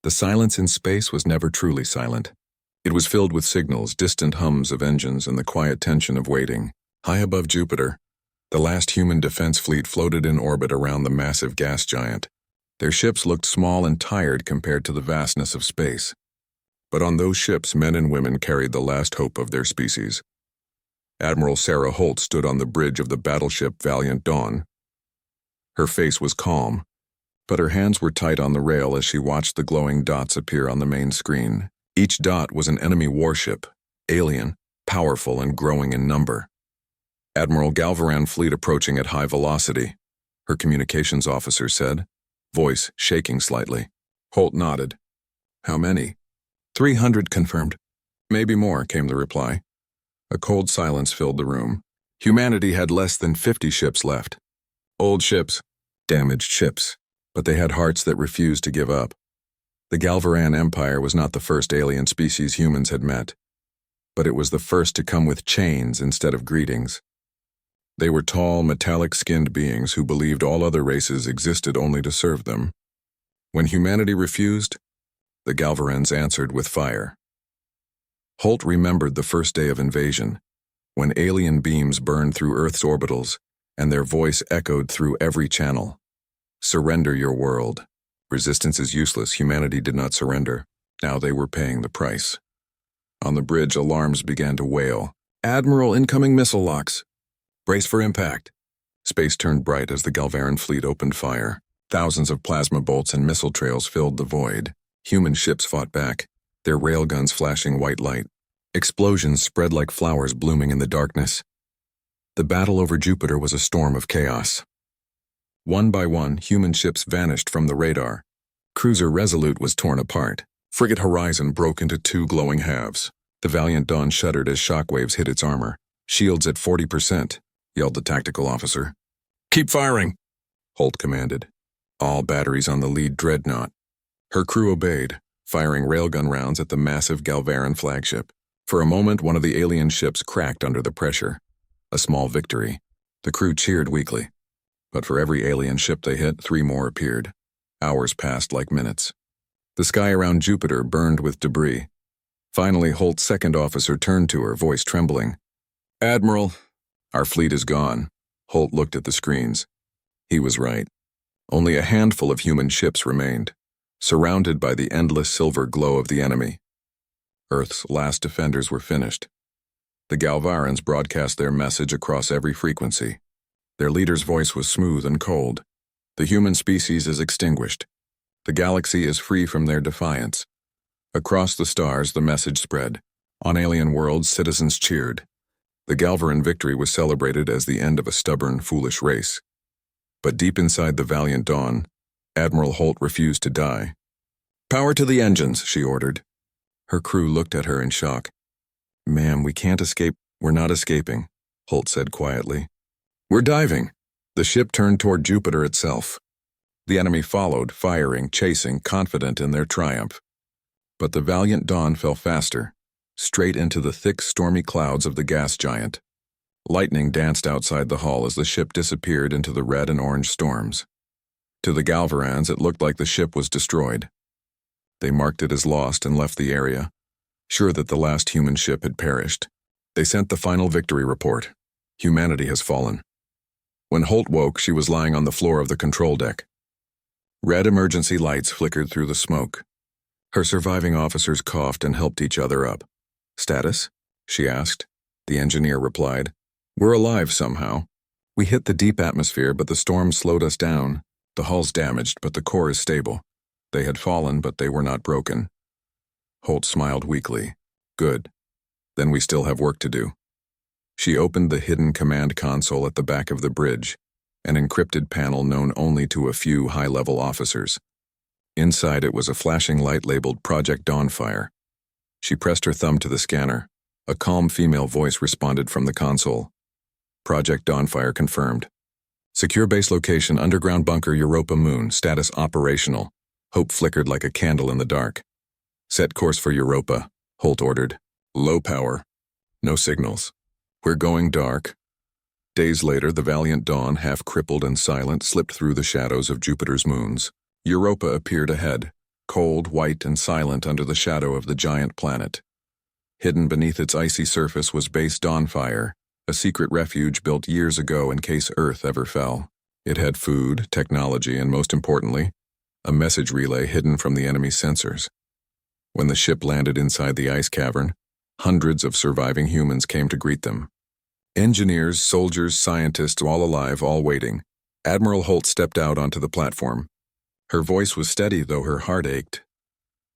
The silence in space was never truly silent. It was filled with signals, distant hums of engines, and the quiet tension of waiting. High above Jupiter, the last human defense fleet floated in orbit around the massive gas giant. Their ships looked small and tired compared to the vastness of space. But on those ships, men and women carried the last hope of their species. Admiral Sarah Holt stood on the bridge of the battleship Valiant Dawn. Her face was calm, but her hands were tight on the rail as she watched the glowing dots appear on the main screen. Each dot was an enemy warship, alien, powerful, and growing in number. Admiral Galvaran fleet approaching at high velocity, her communications officer said, voice shaking slightly. Holt nodded. How many? 300 confirmed. Maybe more, came the reply. A cold silence filled the room. Humanity had less than 50 ships left. Old ships, damaged ships, but they had hearts that refused to give up. The Galvaran Empire was not the first alien species humans had met, but it was the first to come with chains instead of greetings. They were tall, metallic-skinned beings who believed all other races existed only to serve them. When humanity refused, the Galvarans answered with fire. Holt remembered the first day of invasion, when alien beams burned through Earth's orbitals, and their voice echoed through every channel. Surrender your world. Resistance is useless. Humanity did not surrender. Now they were paying the price. On the bridge, alarms began to wail. Admiral, incoming missile locks. Brace for impact. Space turned bright as the Galvaran fleet opened fire. Thousands of plasma bolts and missile trails filled the void. Human ships fought back, their railguns flashing white light. Explosions spread like flowers blooming in the darkness. The battle over Jupiter was a storm of chaos. One by one, human ships vanished from the radar. Cruiser Resolute was torn apart. Frigate Horizon broke into two glowing halves. The Valiant Dawn shuddered as shockwaves hit its armor. Shields at 40%, yelled the tactical officer. Keep firing, Holt commanded. All batteries on the lead dreadnought. Her crew obeyed, firing railgun rounds at the massive Galvaran flagship. For a moment, one of the alien ships cracked under the pressure. A small victory. The crew cheered weakly. But for every alien ship they hit, 3 more appeared. Hours passed like minutes. The sky around Jupiter burned with debris. Finally, Holt's second officer turned to her, voice trembling. Admiral, our fleet is gone. Holt looked at the screens. He was right. Only a handful of human ships remained, surrounded by the endless silver glow of the enemy. Earth's last defenders were finished. The Galvarans broadcast their message across every frequency. Their leader's voice was smooth and cold. The human species is extinguished. The galaxy is free from their defiance. Across the stars, the message spread. On alien worlds, citizens cheered. The Galvaran victory was celebrated as the end of a stubborn, foolish race. But deep inside the Valiant Dawn, Admiral Holt refused to die. Power to the engines, she ordered. Her crew looked at her in shock. Ma'am, we can't escape. We're not escaping, Holt said quietly. We're diving. The ship turned toward Jupiter itself. The enemy followed, firing, chasing, confident in their triumph. But the Valiant Dawn fell faster, straight into the thick, stormy clouds of the gas giant. Lightning danced outside the hull as the ship disappeared into the red and orange storms. To the Galvarans, it looked like the ship was destroyed. They marked it as lost and left the area, sure that the last human ship had perished. They sent the final victory report. Humanity has fallen. When Holt woke, she was lying on the floor of the control deck. Red emergency lights flickered through the smoke. Her surviving officers coughed and helped each other up. Status? She asked. The engineer replied. We're alive somehow. We hit the deep atmosphere, but the storm slowed us down. The hull's damaged, but the core is stable. They had fallen, but they were not broken. Holt smiled weakly. Good. Then we still have work to do. She opened the hidden command console at the back of the bridge, an encrypted panel known only to a few high-level officers. Inside it was a flashing light labeled Project Dawnfire. She pressed her thumb to the scanner. A calm female voice responded from the console. Project Dawnfire confirmed. Secure base location, underground bunker, Europa Moon, status operational. Hope flickered like a candle in the dark. Set course for Europa, Holt ordered. Low power. No signals. We're going dark. Days later, the Valiant Dawn, half crippled and silent, slipped through the shadows of Jupiter's moons. Europa appeared ahead, cold, white, and silent under the shadow of the giant planet. Hidden beneath its icy surface was Base Dawnfire, a secret refuge built years ago in case Earth ever fell. It had food, technology, and most importantly, a message relay hidden from the enemy's sensors. When the ship landed inside the ice cavern, hundreds of surviving humans came to greet them. Engineers, soldiers, scientists, all alive, all waiting. Admiral Holt stepped out onto the platform. Her voice was steady, though her heart ached.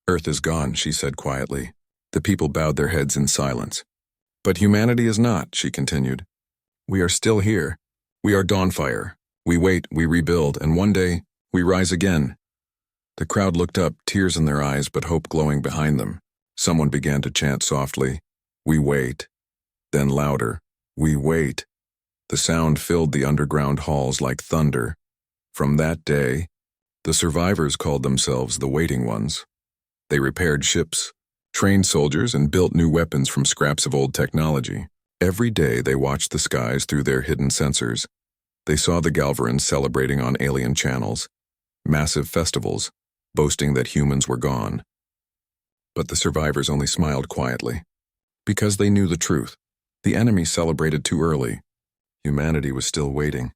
"Earth is gone," she said quietly. The people bowed their heads in silence. "But humanity is not," she continued. "We are still here. We are Dawnfire. We wait, we rebuild, and one day, we rise again." The crowd looked up, tears in their eyes but hope glowing behind them. Someone began to chant softly, "We wait." Then louder, "We wait." The sound filled the underground halls like thunder. From that day, the survivors called themselves the Waiting Ones. They repaired ships, trained soldiers, and built new weapons from scraps of old technology. Every day they watched the skies through their hidden sensors. They saw the Galvarans celebrating on alien channels, massive festivals, boasting that humans were gone. But the survivors only smiled quietly, because they knew the truth. The enemy celebrated too early. Humanity was still waiting.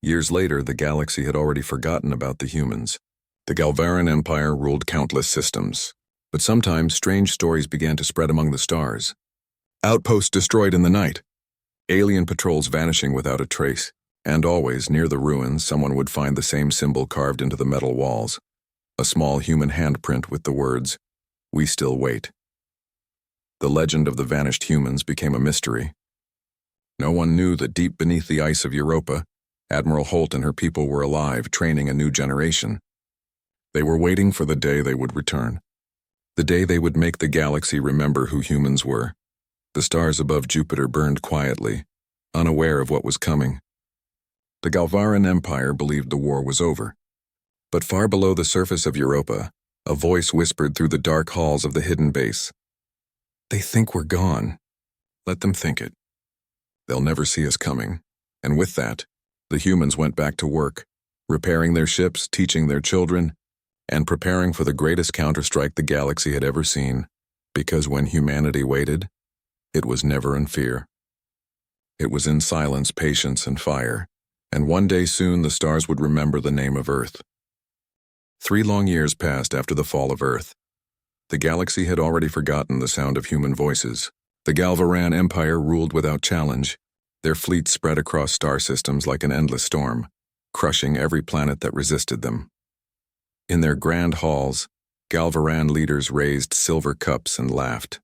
Years later, the galaxy had already forgotten about the humans. The Galvaran Empire ruled countless systems, but sometimes strange stories began to spread among the stars. Outposts destroyed in the night, alien patrols vanishing without a trace, and always, near the ruins, someone would find the same symbol carved into the metal walls, a small human handprint with the words, "We still wait." The legend of the vanished humans became a mystery. No one knew that deep beneath the ice of Europa, Admiral Holt and her people were alive, training a new generation. They were waiting for the day they would return, the day they would make the galaxy remember who humans were. The stars above Jupiter burned quietly, unaware of what was coming. The Galvaran Empire believed the war was over. But far below the surface of Europa, a voice whispered through the dark halls of the hidden base. "They think we're gone. Let them think it. They'll never see us coming." And with that, the humans went back to work, repairing their ships, teaching their children, and preparing for the greatest counterstrike the galaxy had ever seen. Because when humanity waited, it was never in fear. It was in silence, patience, and fire. And one day soon the stars would remember the name of Earth. 3 long years passed after the fall of Earth. The galaxy had already forgotten the sound of human voices. The Galvaran Empire ruled without challenge. Their fleet spread across star systems like an endless storm, crushing every planet that resisted them. In their grand halls, Galvaran leaders raised silver cups and laughed.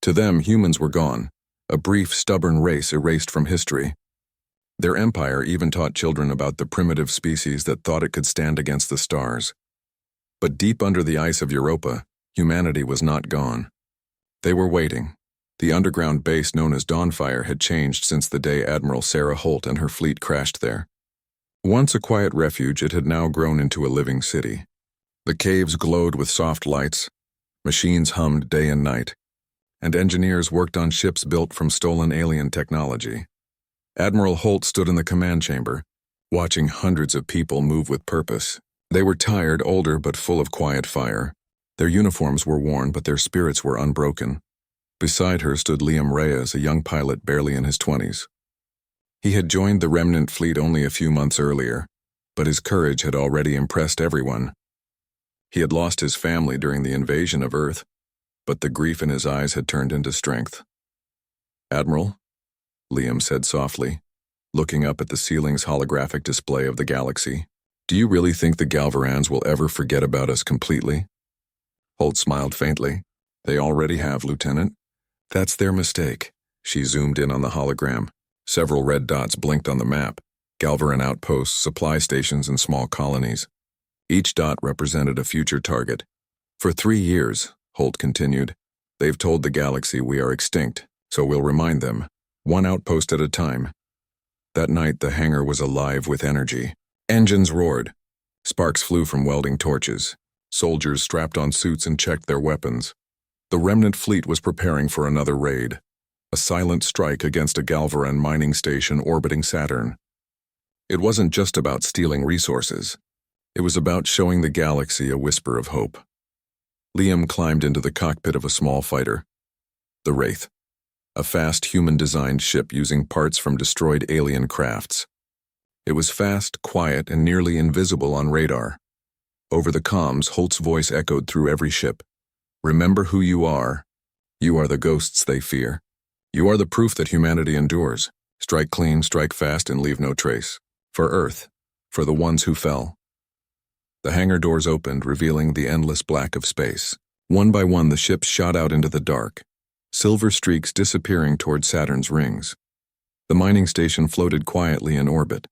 To them, humans were gone, a brief, stubborn race erased from history. Their empire even taught children about the primitive species that thought it could stand against the stars. But deep under the ice of Europa, humanity was not gone. They were waiting. The underground base known as Dawnfire had changed since the day Admiral Sarah Holt and her fleet crashed there. Once a quiet refuge, it had now grown into a living city. The caves glowed with soft lights, machines hummed day and night, and engineers worked on ships built from stolen alien technology. Admiral Holt stood in the command chamber, watching hundreds of people move with purpose. They were tired, older, but full of quiet fire. Their uniforms were worn, but their spirits were unbroken. Beside her stood Liam Reyes, a young pilot barely in his 20s. He had joined the remnant fleet only a few months earlier, but his courage had already impressed everyone. He had lost his family during the invasion of Earth, but the grief in his eyes had turned into strength. "Admiral," Liam said softly, looking up at the ceiling's holographic display of the galaxy, "do you really think the Galvarans will ever forget about us completely?" Holt smiled faintly. "They already have, Lieutenant. That's their mistake." She zoomed in on the hologram. Several red dots blinked on the map, Galvaran outposts, supply stations, and small colonies. Each dot represented a future target. "For 3 years," Holt continued, "they've told the galaxy we are extinct, so we'll remind them, one outpost at a time." That night, the hangar was alive with energy. Engines roared. Sparks flew from welding torches. Soldiers strapped on suits and checked their weapons. The remnant fleet was preparing for another raid, a silent strike against a Galvaran mining station orbiting Saturn. It wasn't just about stealing resources. It was about showing the galaxy a whisper of hope. Liam climbed into the cockpit of a small fighter, the Wraith, a fast human-designed ship using parts from destroyed alien crafts. It was fast, quiet, and nearly invisible on radar. Over the comms, Holt's voice echoed through every ship. Remember who you are. You are the ghosts they fear. You are the proof that humanity endures. Strike clean, strike fast, and leave no trace. For Earth, for the ones who fell. The hangar doors opened, revealing the endless black of space. One by one, the ships shot out into the dark, silver streaks disappearing toward Saturn's rings. The mining station floated quietly in orbit,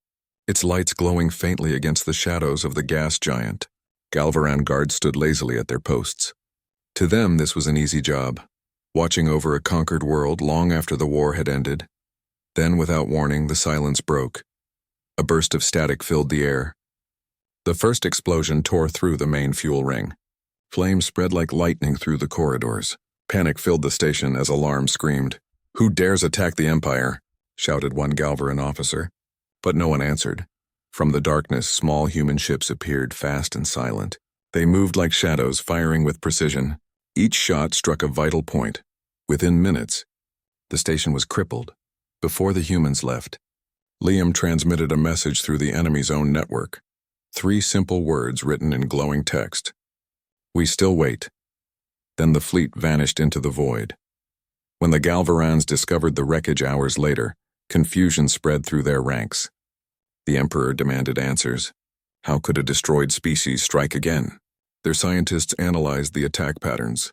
its lights glowing faintly against the shadows of the gas giant. Galvaran guards stood lazily at their posts. To them, this was an easy job, watching over a conquered world long after the war had ended. Then, without warning, the silence broke. A burst of static filled the air. The first explosion tore through the main fuel ring. Flames spread like lightning through the corridors. Panic filled the station as alarms screamed. "Who dares attack the Empire?" shouted one Galvaran officer. But no one answered. From the darkness, small human ships appeared, fast and silent. They moved like shadows, firing with precision. Each shot struck a vital point. Within minutes, the station was crippled. Before the humans left, Liam transmitted a message through the enemy's own network. 3 simple words written in glowing text. "We still wait." Then the fleet vanished into the void. When the Galvarans discovered the wreckage hours later, confusion spread through their ranks. The Emperor demanded answers. How could a destroyed species strike again? Their scientists analyzed the attack patterns.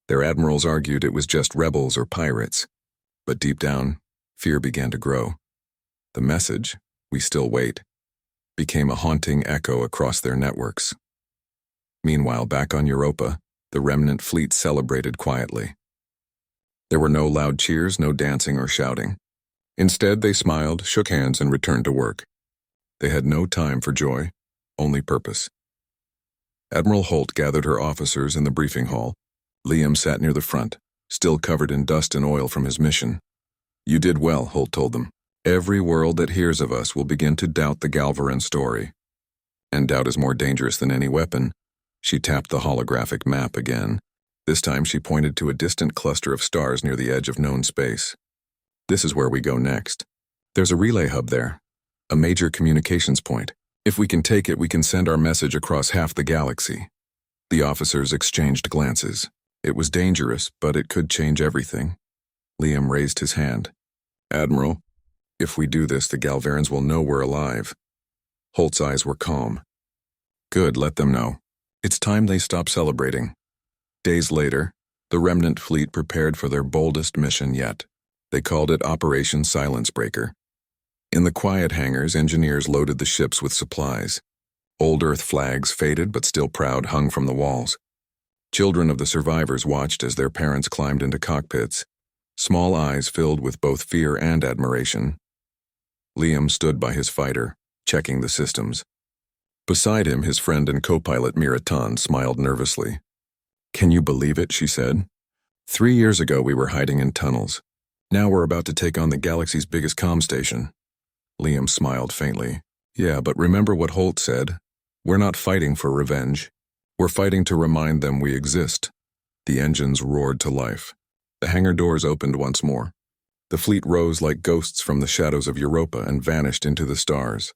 Their admirals argued it was just rebels or pirates. But deep down, fear began to grow. The message, "We still wait," became a haunting echo across their networks. Meanwhile, back on Europa, the remnant fleet celebrated quietly. There were no loud cheers, no dancing or shouting. Instead, they smiled, shook hands, and returned to work. They had no time for joy, only purpose. Admiral Holt gathered her officers in the briefing hall. Liam sat near the front, still covered in dust and oil from his mission. "You did well," Holt told them. "Every world that hears of us will begin to doubt the Galvaran story. And doubt is more dangerous than any weapon." She tapped the holographic map again. This time she pointed to a distant cluster of stars near the edge of known space. "This is where we go next. There's a relay hub there, a major communications point. If we can take it, we can send our message across half the galaxy." The officers exchanged glances. It was dangerous, but it could change everything. Liam raised his hand. "Admiral, if we do this, the Galvarans will know we're alive." Holt's eyes were calm. "Good, let them know. It's time they stop celebrating." Days later, the remnant fleet prepared for their boldest mission yet. They called it Operation Silence Breaker. In the quiet hangars, engineers loaded the ships with supplies. Old Earth flags, faded but still proud, hung from the walls. Children of the survivors watched as their parents climbed into cockpits, small eyes filled with both fear and admiration. Liam stood by his fighter, checking the systems. Beside him, his friend and co-pilot Miratan smiled nervously. "Can you believe it?" she said. 3 years ago we were hiding in tunnels. Now we're about to take on the galaxy's biggest comm station." Liam smiled faintly. "Yeah, but remember what Holt said. We're not fighting for revenge. We're fighting to remind them we exist." The engines roared to life. The hangar doors opened once more. The fleet rose like ghosts from the shadows of Europa and vanished into the stars.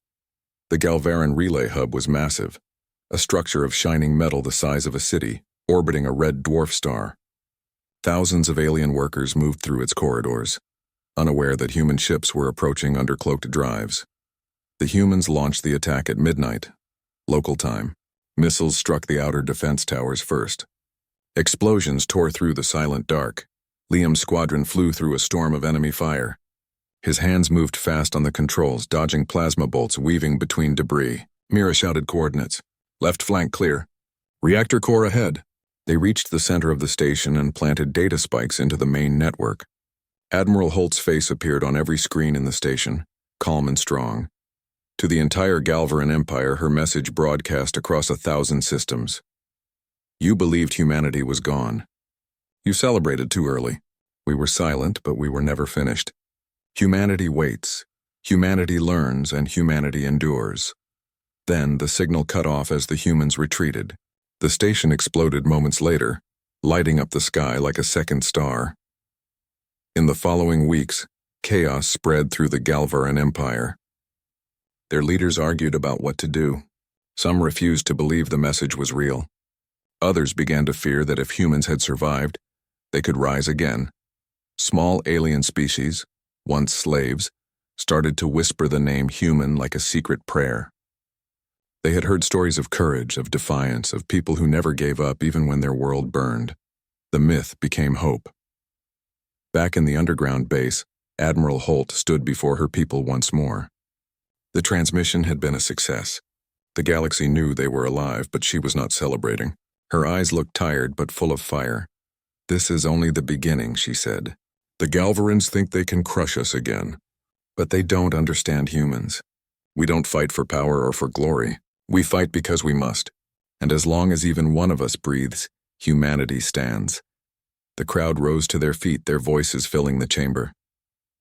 The Galvaran relay hub was massive, a structure of shining metal the size of a city, orbiting a red dwarf star. Thousands of alien workers moved through its corridors, unaware that human ships were approaching under cloaked drives. The humans launched the attack at midnight, local time. Missiles struck the outer defense towers first. Explosions tore through the silent dark. Liam's squadron flew through a storm of enemy fire. His hands moved fast on the controls, dodging plasma bolts weaving between debris. Mira shouted coordinates. "Left flank clear. Reactor core ahead." They reached the center of the station and planted data spikes into the main network. Admiral Holt's face appeared on every screen in the station, calm and strong. To the entire Galvaran Empire, her message broadcast across 1,000 systems. "You believed humanity was gone. You celebrated too early. We were silent, but we were never finished. Humanity waits, humanity learns, and humanity endures. Then the signal cut off as the humans retreated. The station exploded moments later, lighting up the sky like a second star. In the following weeks, chaos spread through the Galvaran Empire. Their leaders argued about what to do. Some refused to believe the message was real. Others began to fear that if humans had survived, they could rise again. Small alien species, once slaves, started to whisper the name human like a secret prayer. They had heard stories of courage, of defiance, of people who never gave up even when their world burned. The myth became hope. Back in the underground base, Admiral Holt stood before her people once more. The transmission had been a success. The galaxy knew they were alive, but she was not celebrating. Her eyes looked tired but full of fire. "This is only the beginning," she said. "The Galvarans think they can crush us again. But they don't understand humans. We don't fight for power or for glory. We fight because we must. And as long as even one of us breathes, humanity stands." The crowd rose to their feet, their voices filling the chamber.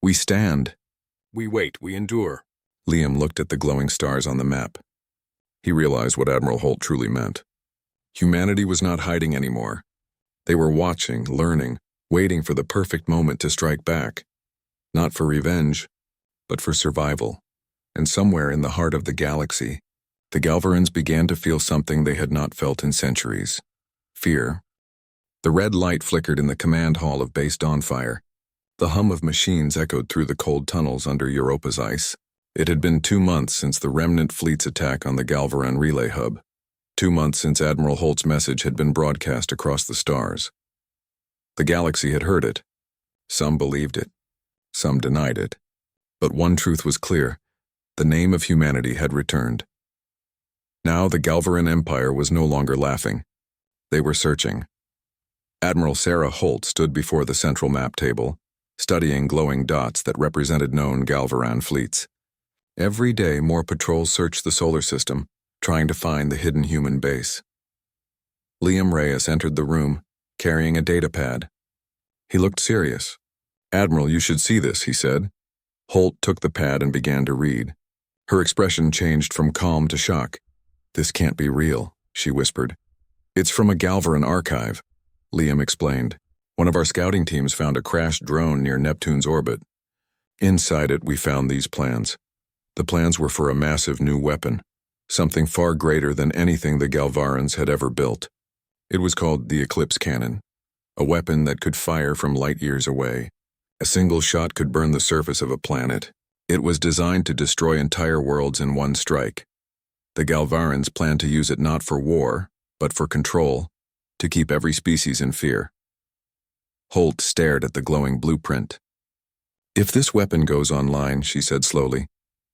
"We stand. We wait, we endure." Liam looked at the glowing stars on the map. He realized what Admiral Holt truly meant. Humanity was not hiding anymore. They were watching, learning, waiting for the perfect moment to strike back. Not for revenge, but for survival. And somewhere in the heart of the galaxy, the Galvarans began to feel something they had not felt in centuries: fear. The red light flickered in the command hall of Base Dawnfire. The hum of machines echoed through the cold tunnels under Europa's ice. It had been 2 months since the remnant fleet's attack on the Galvaran relay hub. 2 months since Admiral Holt's message had been broadcast across the stars. The galaxy had heard it. Some believed it. Some denied it. But one truth was clear: the name of humanity had returned. Now the Galvaran Empire was no longer laughing. They were searching. Admiral Sarah Holt stood before the central map table, studying glowing dots that represented known Galvaran fleets. Every day more patrols searched the solar system, trying to find the hidden human base. Liam Reyes entered the room, carrying a datapad. He looked serious. "Admiral, you should see this," he said. Holt took the pad and began to read. Her expression changed from calm to shock. "This can't be real," she whispered. "It's from a Galvaran archive," Liam explained. "One of our scouting teams found a crashed drone near Neptune's orbit. Inside it, we found these plans. The plans were for a massive new weapon, something far greater than anything the Galvarans had ever built. It was called the Eclipse cannon, a weapon that could fire from light years away. A single shot could burn the surface of a planet. It was designed to destroy entire worlds in one strike. The Galvarans planned to use it not for war, but for control, to keep every species in fear." Holt stared at the glowing blueprint. "If this weapon goes online," she said slowly,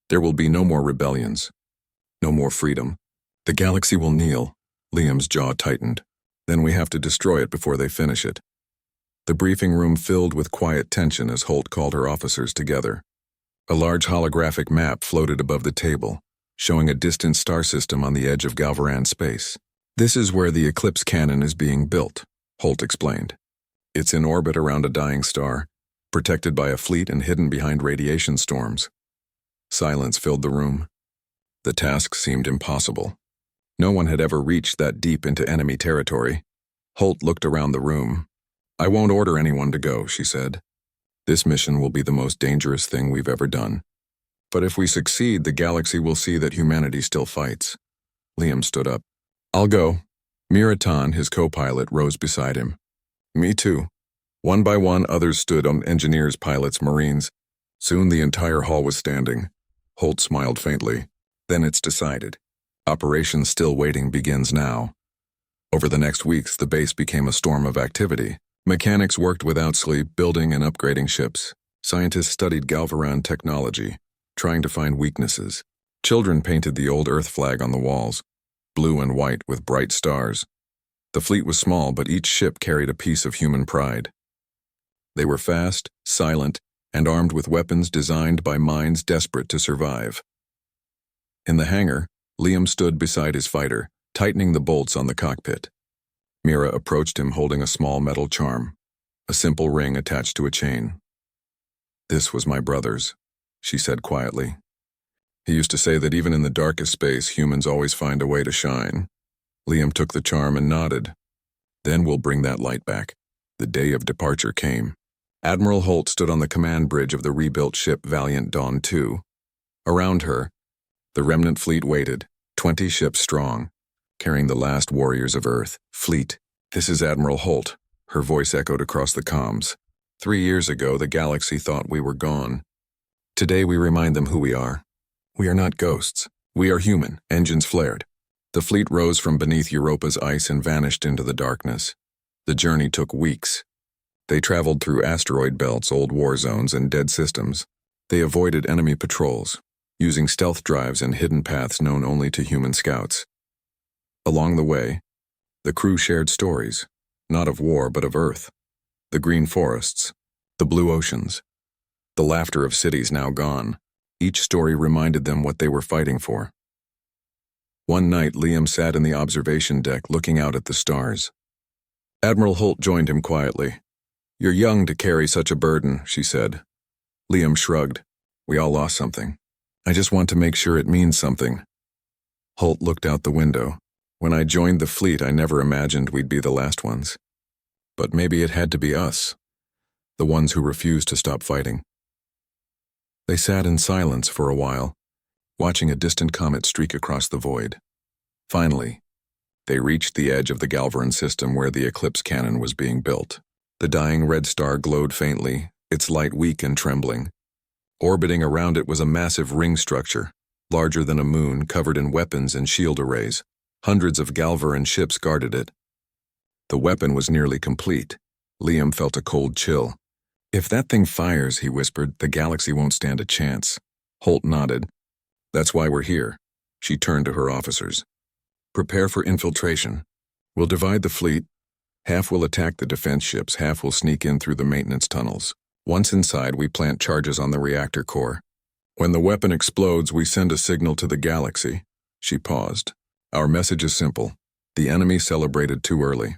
"there will be no more rebellions. No more freedom. The galaxy will kneel." Liam's jaw tightened. "Then we have to destroy it before they finish it." The briefing room filled with quiet tension as Holt called her officers together. A large holographic map floated above the table, showing a distant star system on the edge of Galvaran space. "This is where the Eclipse cannon is being built," Holt explained. "It's in orbit around a dying star, protected by a fleet and hidden behind radiation storms." Silence filled the room. The task seemed impossible. No one had ever reached that deep into enemy territory. Holt looked around the room. "I won't order anyone to go," she said. "This mission will be the most dangerous thing we've ever done. But if we succeed, the galaxy will see that humanity still fights." Liam stood up. "I'll go." Miratan, his co-pilot, rose beside him. "Me too." One by one, others stood on: engineers, pilots, Marines. Soon the entire hall was standing. Holt smiled faintly. "Then it's decided. Operation Still Waiting begins now." Over the next weeks, the base became a storm of activity. Mechanics worked without sleep, building and upgrading ships. Scientists studied Galvaran technology, trying to find weaknesses. Children painted the old Earth flag on the walls, blue and white with bright stars. The fleet was small, but each ship carried a piece of human pride. They were fast, silent, and armed with weapons designed by minds desperate to survive. In the hangar, Liam stood beside his fighter, tightening the bolts on the cockpit. Mira approached him holding a small metal charm, a simple ring attached to a chain. "This was my brother's," she said quietly. He used to say that even in the darkest space, humans always find a way to shine. Liam took the charm and nodded. Then we'll bring that light back. The day of departure came. Admiral Holt stood on the command bridge of the rebuilt ship Valiant Dawn II. Around her, the remnant fleet waited, 20 ships strong, carrying the last warriors of Earth. Fleet, this is Admiral Holt. Her voice echoed across the comms. 3 years ago, the galaxy thought we were gone. Today we remind them who we are. We are not ghosts. We are human. Engines flared. The fleet rose from beneath Europa's ice and vanished into the darkness. The journey took weeks. They traveled through asteroid belts, old war zones, and dead systems. They avoided enemy patrols, using stealth drives and hidden paths known only to human scouts. Along the way, the crew shared stories, not of war but of Earth. The green forests, the blue oceans, the laughter of cities now gone. Each story reminded them what they were fighting for. One night, Liam sat in the observation deck looking out at the stars. Admiral Holt joined him quietly. "You're young to carry such a burden," she said. Liam shrugged. "We all lost something. I just want to make sure it means something." Holt looked out the window. "When I joined the fleet, I never imagined we'd be the last ones. But maybe it had to be us, the ones who refused to stop fighting." They sat in silence for a while, watching a distant comet streak across the void. Finally, they reached the edge of the Galvaran system where the Eclipse cannon was being built. The dying red star glowed faintly, its light weak and trembling. Orbiting around it was a massive ring structure, larger than a moon, covered in weapons and shield arrays. Hundreds of Galvaran ships guarded it. The weapon was nearly complete. Liam felt a cold chill. "If that thing fires," he whispered, "the galaxy won't stand a chance." Holt nodded. "That's why we're here." She turned to her officers. "Prepare for infiltration. We'll divide the fleet. Half will attack the defense ships, half will sneak in through the maintenance tunnels. Once inside, we plant charges on the reactor core. When the weapon explodes, we send a signal to the galaxy." She paused. "Our message is simple. The enemy celebrated too early."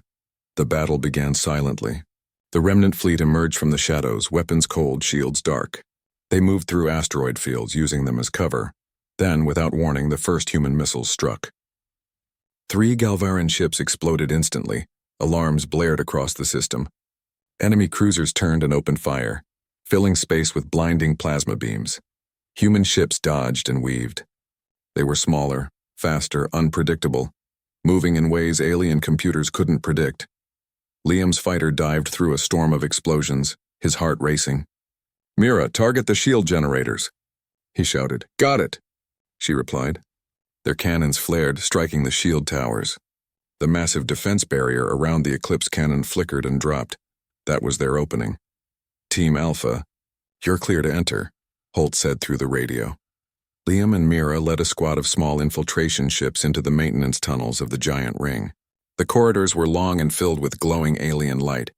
The battle began silently. The remnant fleet emerged from the shadows, weapons cold, shields dark. They moved through asteroid fields, using them as cover. Then, without warning, the first human missiles struck. 3 Galvaran ships exploded instantly. Alarms blared across the system. Enemy cruisers turned and opened fire, filling space with blinding plasma beams. Human ships dodged and weaved. They were smaller, faster, unpredictable, moving in ways alien computers couldn't predict. Liam's fighter dived through a storm of explosions, his heart racing. "Mira, target the shield generators," he shouted. "Got it," she replied. Their cannons flared, striking the shield towers. The massive defense barrier around the Eclipse cannon flickered and dropped. That was their opening. "Team Alpha, you're clear to enter," Holt said through the radio. Liam and Mira led a squad of small infiltration ships into the maintenance tunnels of the giant ring. The corridors were long and filled with glowing alien light.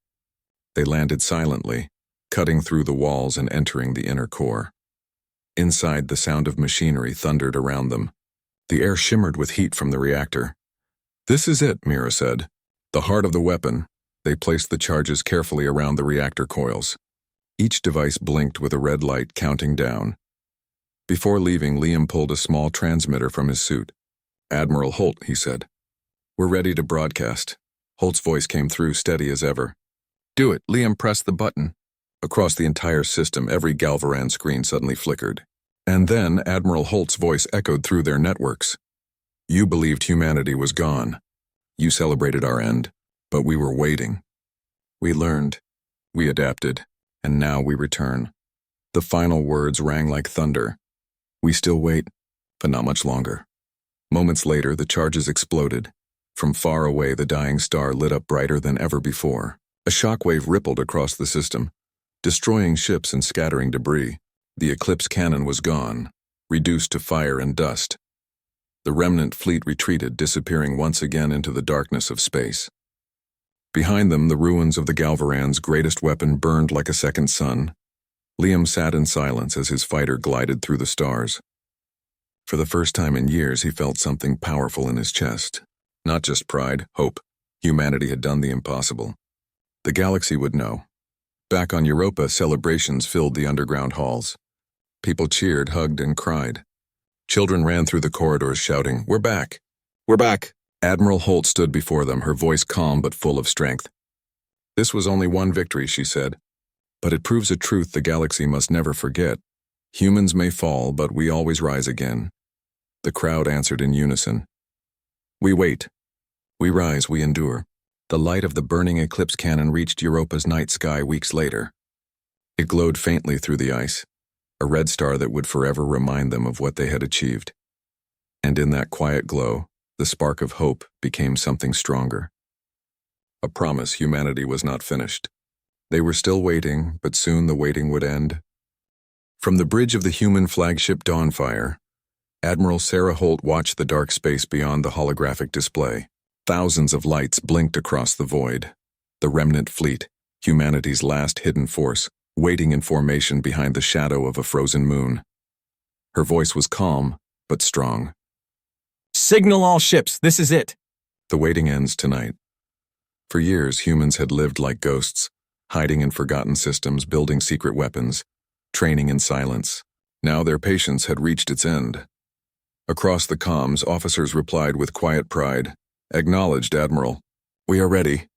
They landed silently, cutting through the walls and entering the inner core. Inside, the sound of machinery thundered around them. The air shimmered with heat from the reactor. "This is it," Mira said. "The heart of the weapon." They placed the charges carefully around the reactor coils. Each device blinked with a red light counting down. Before leaving, Liam pulled a small transmitter from his suit. "Admiral Holt," he said. "We're ready to broadcast." Holt's voice came through, steady as ever. "Do it." Liam pressed the button. Across the entire system, every Galvaran screen suddenly flickered. And then Admiral Holt's voice echoed through their networks. "You believed humanity was gone. You celebrated our end, but we were waiting. We learned, we adapted, and now we return." The final words rang like thunder. "We still wait, but not much longer." Moments later, the charges exploded. From far away, the dying star lit up brighter than ever before. A shockwave rippled across the system, destroying ships and scattering debris. The Eclipse cannon was gone, reduced to fire and dust. The remnant fleet retreated, disappearing once again into the darkness of space. Behind them, the ruins of the Galvaran's greatest weapon burned like a second sun. Liam sat in silence as his fighter glided through the stars. For the first time in years, he felt something powerful in his chest. Not just pride, hope. Humanity had done the impossible. The galaxy would know. Back on Europa, celebrations filled the underground halls. People cheered, hugged, and cried. Children ran through the corridors shouting, "We're back! We're back!" Admiral Holt stood before them, her voice calm but full of strength. "This was only one victory," she said, "but it proves a truth the galaxy must never forget. Humans may fall, but we always rise again." The crowd answered in unison. "We wait. We rise, we endure." The light of the burning Eclipse cannon reached Europa's night sky weeks later. It glowed faintly through the ice, a red star that would forever remind them of what they had achieved. And in that quiet glow, the spark of hope became something stronger. A promise humanity was not finished. They were still waiting, but soon the waiting would end. From the bridge of the human flagship Dawnfire, Admiral Sarah Holt watched the dark space beyond the holographic display. Thousands of lights blinked across the void. The remnant fleet, humanity's last hidden force, waiting in formation behind the shadow of a frozen moon. Her voice was calm, but strong. "Signal all ships, this is it." The waiting ends tonight. For years, humans had lived like ghosts, hiding in forgotten systems, building secret weapons, training in silence. Now their patience had reached its end. Across the comms, officers replied with quiet pride, "Acknowledged, Admiral. We are ready."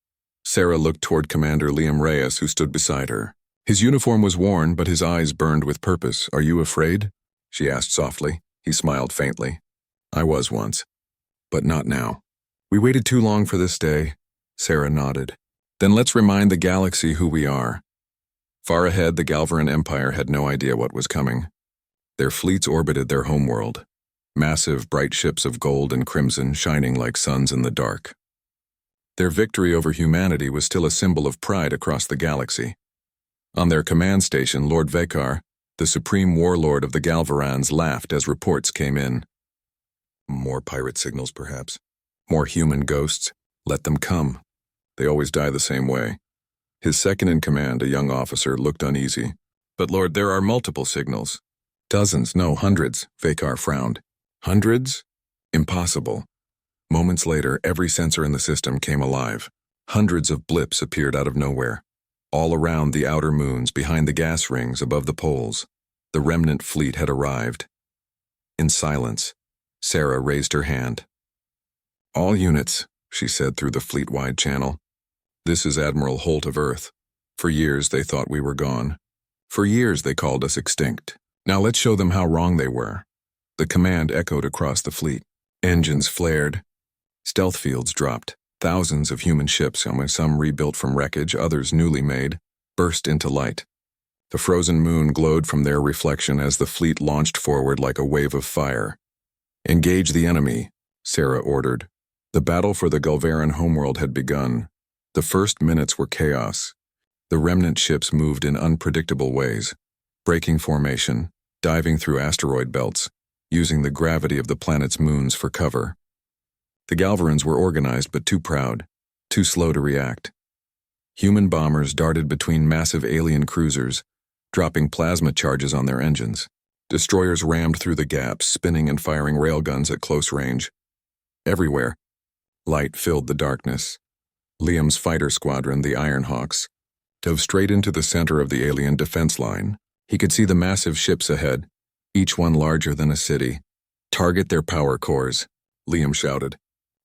Sarah looked toward Commander Liam Reyes, who stood beside her. His uniform was worn, but his eyes burned with purpose. "Are you afraid?" she asked softly. He smiled faintly. "I was once, but not now." "We waited too long for this day," Sarah nodded. "Then let's remind the galaxy who we are." Far ahead, the Galvaran Empire had no idea what was coming. Their fleets orbited their homeworld, massive, bright ships of gold and crimson shining like suns in the dark. Their victory over humanity was still a symbol of pride across the galaxy. On their command station, Lord Vekar, the supreme warlord of the Galvarans, laughed as reports came in. "More pirate signals, perhaps. More human ghosts. Let them come. They always die the same way." His second-in-command, a young officer, looked uneasy. "But Lord, there are multiple signals." "Dozens, no, hundreds," Vekar frowned. "Hundreds? Impossible." Moments later, every sensor in the system came alive. Hundreds of blips appeared out of nowhere. All around the outer moons, behind the gas rings, above the poles, the remnant fleet had arrived. In silence, Sarah raised her hand. "All units," she said through the fleet-wide channel. "This is Admiral Holt of Earth. For years they thought we were gone. For years they called us extinct. Now let's show them how wrong they were." The command echoed across the fleet. Engines flared. Stealth fields dropped. Thousands of human ships, some rebuilt from wreckage, others newly made, burst into light. The frozen moon glowed from their reflection as the fleet launched forward like a wave of fire. "Engage the enemy," Sarah ordered. The battle for the Galvaran homeworld had begun. The first minutes were chaos. The remnant ships moved in unpredictable ways, breaking formation, diving through asteroid belts, using the gravity of the planet's moons for cover. The Galvarans were organized but too proud, too slow to react. Human bombers darted between massive alien cruisers, dropping plasma charges on their engines. Destroyers rammed through the gaps, spinning and firing railguns at close range. Everywhere, light filled the darkness. Liam's fighter squadron, the Ironhawks, dove straight into the center of the alien defense line. He could see the massive ships ahead, each one larger than a city. "Target their power cores," Liam shouted.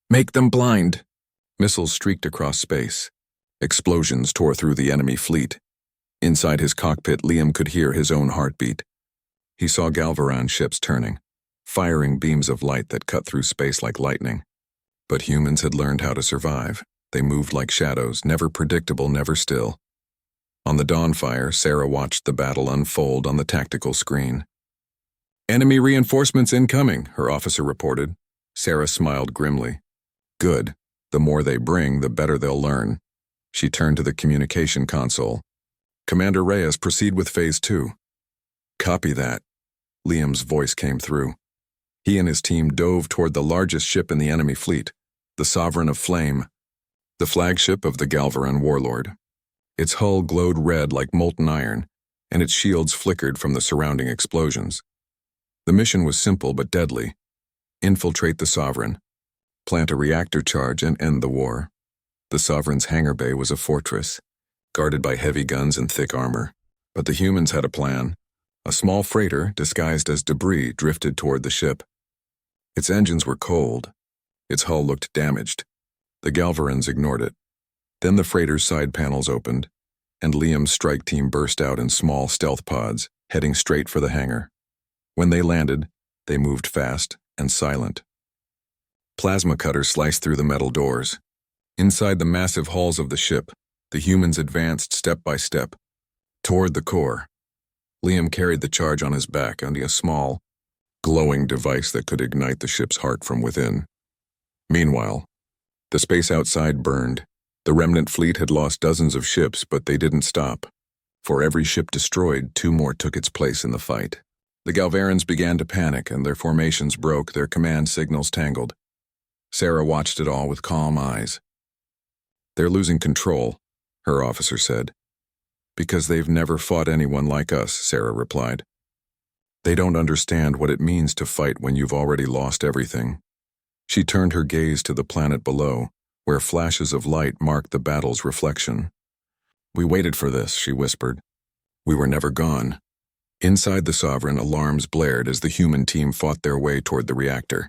"Make them blind!" Missiles streaked across space. Explosions tore through the enemy fleet. Inside his cockpit, Liam could hear his own heartbeat. He saw Galvaran ships turning, firing beams of light that cut through space like lightning. But humans had learned how to survive. They moved like shadows, never predictable, never still. On the Dawnfire, Sarah watched the battle unfold on the tactical screen. "Enemy reinforcements incoming," her officer reported. Sarah smiled grimly. "Good. The more they bring, the better they'll learn." She turned to the communication console. "Commander Reyes, proceed with Phase 2. "Copy that." Liam's voice came through. He and his team dove toward the largest ship in the enemy fleet, the Sovereign of Flame, the flagship of the Galvaran warlord. Its hull glowed red like molten iron, and its shields flickered from the surrounding explosions. The mission was simple but deadly. Infiltrate the Sovereign, plant a reactor charge, and end the war. The Sovereign's hangar bay was a fortress, guarded by heavy guns and thick armor. But the humans had a plan, A small freighter, disguised as debris, drifted toward the ship. Its engines were cold. Its hull looked damaged. The Galvarans ignored it. Then the freighter's side panels opened, and Liam's strike team burst out in small stealth pods, heading straight for the hangar. When they landed, they moved fast and silent. Plasma cutters sliced through the metal doors. Inside the massive halls of the ship, the humans advanced step by step, toward the core. Liam carried the charge on his back on a small, glowing device that could ignite the ship's heart from within. Meanwhile, the space outside burned. The remnant fleet had lost dozens of ships, but they didn't stop. For every ship destroyed, 2 more took its place in the fight. The Galvarans began to panic, and their formations broke, their command signals tangled. Sarah watched it all with calm eyes. "They're losing control," her officer said. "Because they've never fought anyone like us," Sarah replied. "They don't understand what it means to fight when you've already lost everything." She turned her gaze to the planet below, where flashes of light marked the battle's reflection. "We waited for this," she whispered. "We were never gone." Inside the Sovereign, alarms blared as the human team fought their way toward the reactor.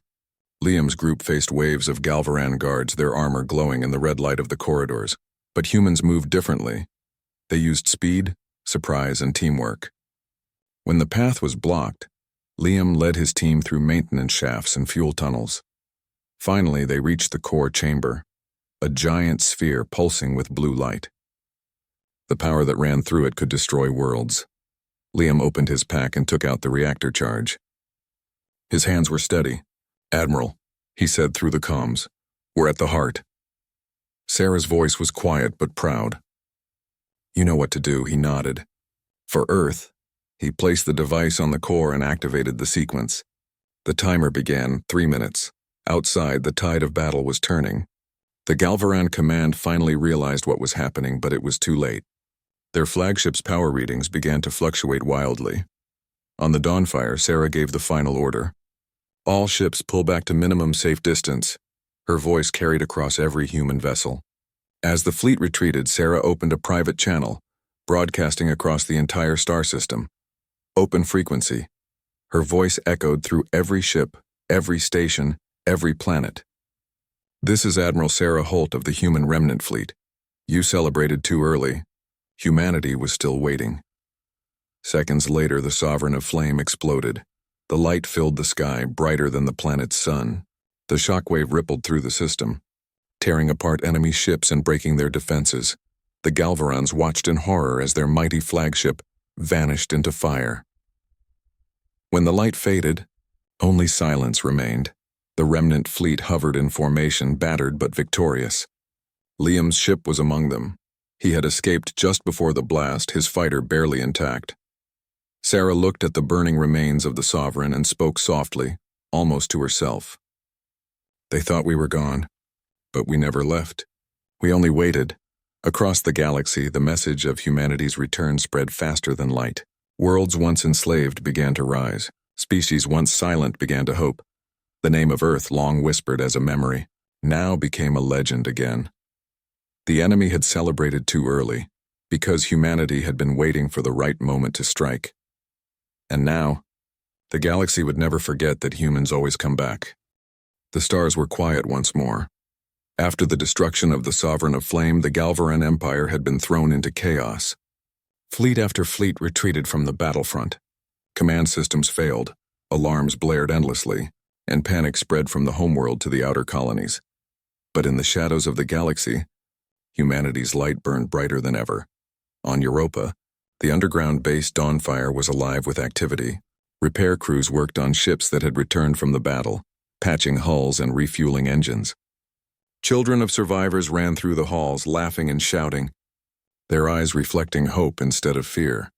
Liam's group faced waves of Galvaran guards, their armor glowing in the red light of the corridors. But humans moved differently. They used speed, surprise, and teamwork. When the path was blocked, Liam led his team through maintenance shafts and fuel tunnels. Finally, they reached the core chamber, a giant sphere pulsing with blue light. The power that ran through it could destroy worlds. Liam opened his pack and took out the reactor charge. His hands were steady. "Admiral," he said through the comms, "we're at the heart." Sarah's voice was quiet but proud. "You know what to do," he nodded. For Earth, he placed the device on the core and activated the sequence. The timer began, 3 minutes. Outside, the tide of battle was turning. The Galvaran command finally realized what was happening, but it was too late. Their flagship's power readings began to fluctuate wildly. On the Dawnfire, Sarah gave the final order. "All ships pull back to minimum safe distance." Her voice carried across every human vessel. As the fleet retreated, Sarah opened a private channel, broadcasting across the entire star system. Open frequency. Her voice echoed through every ship, every station, every planet. "This is Admiral Sarah Holt of the Human Remnant Fleet. You celebrated too early. Humanity was still waiting." Seconds later, the Sovereign of Flame exploded. The light filled the sky, brighter than the planet's sun. The shockwave rippled through the system, tearing apart enemy ships and breaking their defenses. The Galvarans watched in horror as their mighty flagship vanished into fire. When the light faded, only silence remained. The remnant fleet hovered in formation, battered but victorious. Liam's ship was among them. He had escaped just before the blast, his fighter barely intact. Sarah looked at the burning remains of the Sovereign and spoke softly, almost to herself. "They thought we were gone, but we never left. We only waited." Across the galaxy, the message of humanity's return spread faster than light. Worlds once enslaved began to rise. Species once silent began to hope. The name of Earth, long whispered as a memory, now became a legend again. The enemy had celebrated too early, because humanity had been waiting for the right moment to strike. And now, the galaxy would never forget that humans always come back. The stars were quiet once more. After the destruction of the Sovereign of Flame, the Galvaran Empire had been thrown into chaos. Fleet after fleet retreated from the battlefront. Command systems failed, alarms blared endlessly, and panic spread from the homeworld to the outer colonies. But in the shadows of the galaxy, humanity's light burned brighter than ever. On Europa, the underground base Dawnfire was alive with activity. Repair crews worked on ships that had returned from the battle, patching hulls and refueling engines. Children of survivors ran through the halls, laughing and shouting, their eyes reflecting hope instead of fear.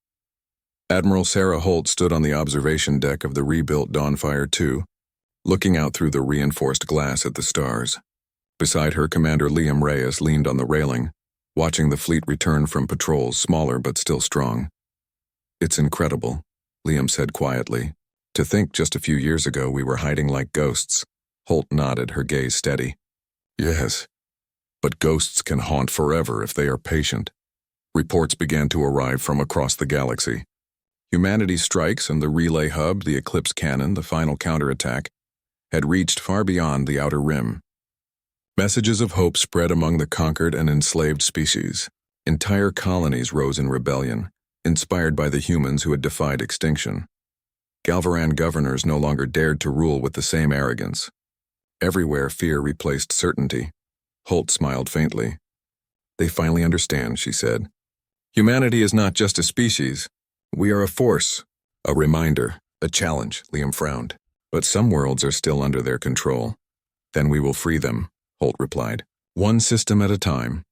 Admiral Sarah Holt stood on the observation deck of the rebuilt Dawnfire 2, looking out through the reinforced glass at the stars. Beside her, Commander Liam Reyes leaned on the railing, watching the fleet return from patrols, smaller but still strong. "It's incredible," Liam said quietly. "To think just a few years ago we were hiding like ghosts." Holt nodded, her gaze steady. "Yes, but ghosts can haunt forever if they are patient." Reports began to arrive from across the galaxy. Humanity's strikes and the relay hub, the Eclipse cannon, the final counterattack, had reached far beyond the outer rim. Messages of hope spread among the conquered and enslaved species. Entire colonies rose in rebellion, inspired by the humans who had defied extinction. Galvaran governors no longer dared to rule with the same arrogance. Everywhere fear replaced certainty. Holt smiled faintly. "They finally understand," she said. "Humanity is not just a species. We are a force, a reminder, a challenge," Liam frowned. "But some worlds are still under their control. Then we will free them," Holt replied. "One system at a time."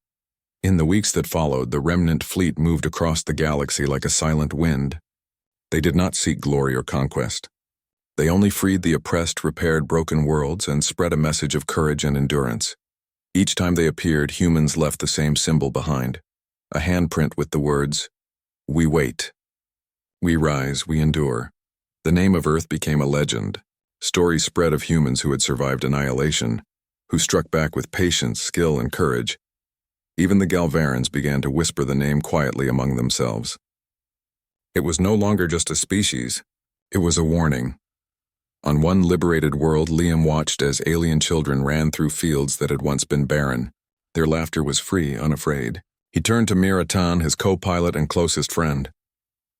In the weeks that followed, the remnant fleet moved across the galaxy like a silent wind. They did not seek glory or conquest. They only freed the oppressed, repaired broken worlds, and spread a message of courage and endurance. Each time they appeared, humans left the same symbol behind, a handprint with the words, "We wait. We rise, we endure." The name of Earth became a legend. Stories spread of humans who had survived annihilation, who struck back with patience, skill, and courage. Even the Galvarans began to whisper the name quietly among themselves. It was no longer just a species. It was a warning. On one liberated world, Liam watched as alien children ran through fields that had once been barren. Their laughter was free, unafraid. He turned to Miratan, his co-pilot and closest friend.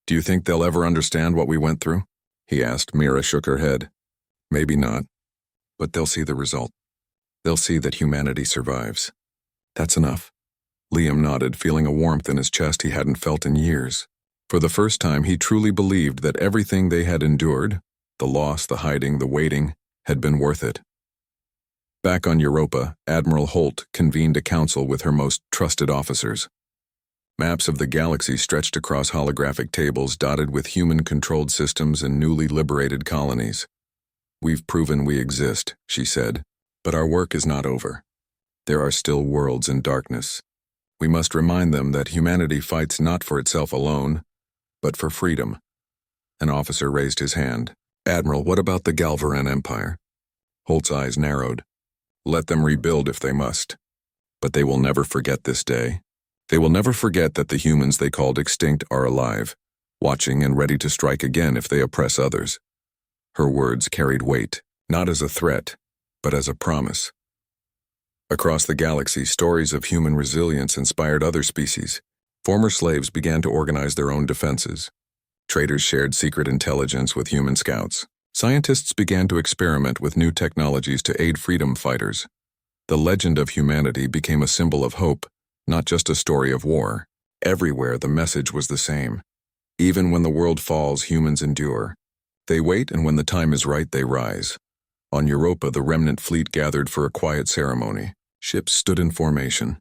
"Do you think they'll ever understand what we went through?" he asked. Mira shook her head. "Maybe not. But they'll see the result. They'll see that humanity survives. That's enough." Liam nodded, feeling a warmth in his chest he hadn't felt in years. For the first time, he truly believed that everything they had endured, the loss, the hiding, the waiting, had been worth it. Back on Europa, Admiral Holt convened a council with her most trusted officers. Maps of the galaxy stretched across holographic tables dotted with human-controlled systems and newly liberated colonies. "We've proven we exist," she said, "but our work is not over. There are still worlds in darkness. We must remind them that humanity fights not for itself alone, but for freedom." An officer raised his hand. "Admiral, what about the Galvaran Empire?" Holt's eyes narrowed. "Let them rebuild if they must. But they will never forget this day. They will never forget that the humans they called extinct are alive, watching and ready to strike again if they oppress others." Her words carried weight, not as a threat, but as a promise. Across the galaxy, stories of human resilience inspired other species. Former slaves began to organize their own defenses. Traders shared secret intelligence with human scouts. Scientists began to experiment with new technologies to aid freedom fighters. The legend of humanity became a symbol of hope, not just a story of war. Everywhere the message was the same. Even when the world falls, humans endure. They wait, and when the time is right, they rise. On Europa, the remnant fleet gathered for a quiet ceremony. Ships stood in formation,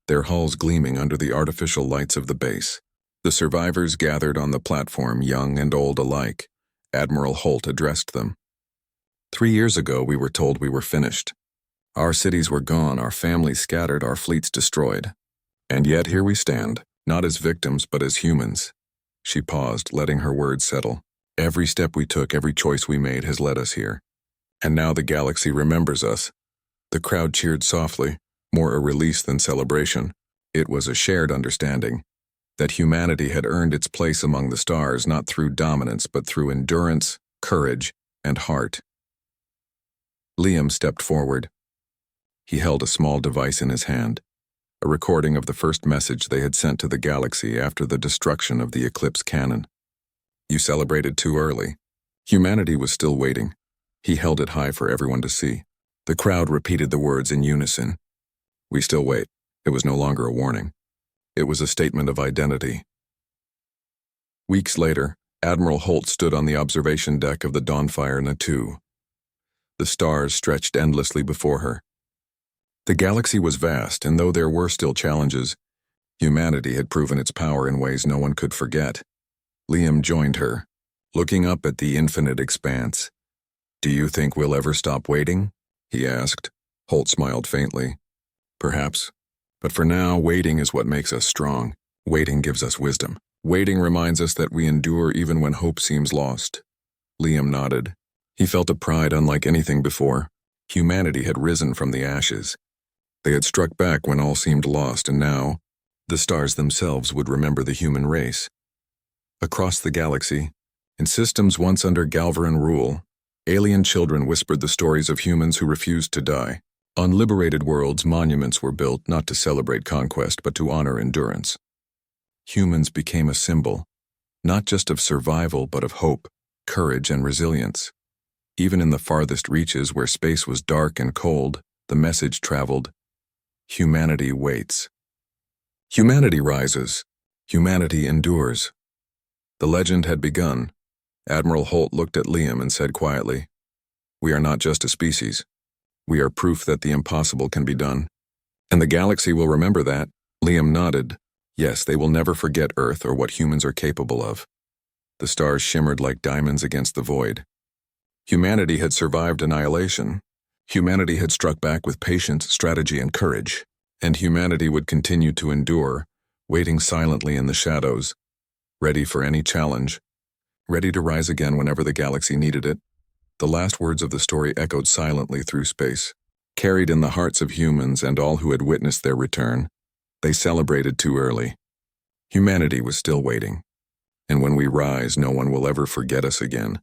their hulls gleaming under the artificial lights of the base. The survivors gathered on the platform, young and old alike. Admiral Holt addressed them. 3 years ago, we were told we were finished. Our cities were gone, our families scattered, our fleets destroyed. And yet here we stand, not as victims, but as humans." She paused, letting her words settle. "Every step we took, every choice we made has led us here. And now the galaxy remembers us." The crowd cheered softly, more a release than celebration. It was a shared understanding that humanity had earned its place among the stars, not through dominance, but through endurance, courage, and heart. Liam stepped forward. He held a small device in his hand, a recording of the first message they had sent to the galaxy after the destruction of the Eclipse cannon. "You celebrated too early." Humanity was still waiting. He held it high for everyone to see. The crowd repeated the words in unison. "We still wait." It was no longer a warning. It was a statement of identity. Weeks later, Admiral Holt stood on the observation deck of the Dawnfire Natu. The stars stretched endlessly before her. The galaxy was vast, and though there were still challenges, humanity had proven its power in ways no one could forget. Liam joined her, looking up at the infinite expanse. "Do you think we'll ever stop waiting?" he asked. Holt smiled faintly. "Perhaps. But for now, waiting is what makes us strong. Waiting gives us wisdom. Waiting reminds us that we endure even when hope seems lost." Liam nodded. He felt a pride unlike anything before. Humanity had risen from the ashes. They had struck back when all seemed lost, and now, the stars themselves would remember the human race. Across the galaxy, in systems once under Galvaran rule, alien children whispered the stories of humans who refused to die. On liberated worlds, monuments were built not to celebrate conquest but to honor endurance. Humans became a symbol, not just of survival but of hope, courage, and resilience. Even in the farthest reaches where space was dark and cold, the message traveled: humanity waits. Humanity rises. Humanity endures. The legend had begun. Admiral Holt looked at Liam and said quietly, "We are not just a species. We are proof that the impossible can be done. And the galaxy will remember that." Liam nodded. Yes, they will never forget Earth or what humans are capable of. The stars shimmered like diamonds against the void. Humanity had survived annihilation. Humanity had struck back with patience, strategy, and courage. And humanity would continue to endure, waiting silently in the shadows, ready for any challenge, ready to rise again whenever the galaxy needed it. The last words of the story echoed silently through space, carried in the hearts of humans and all who had witnessed their return. They celebrated too early. Humanity was still waiting. And when we rise, no one will ever forget us again.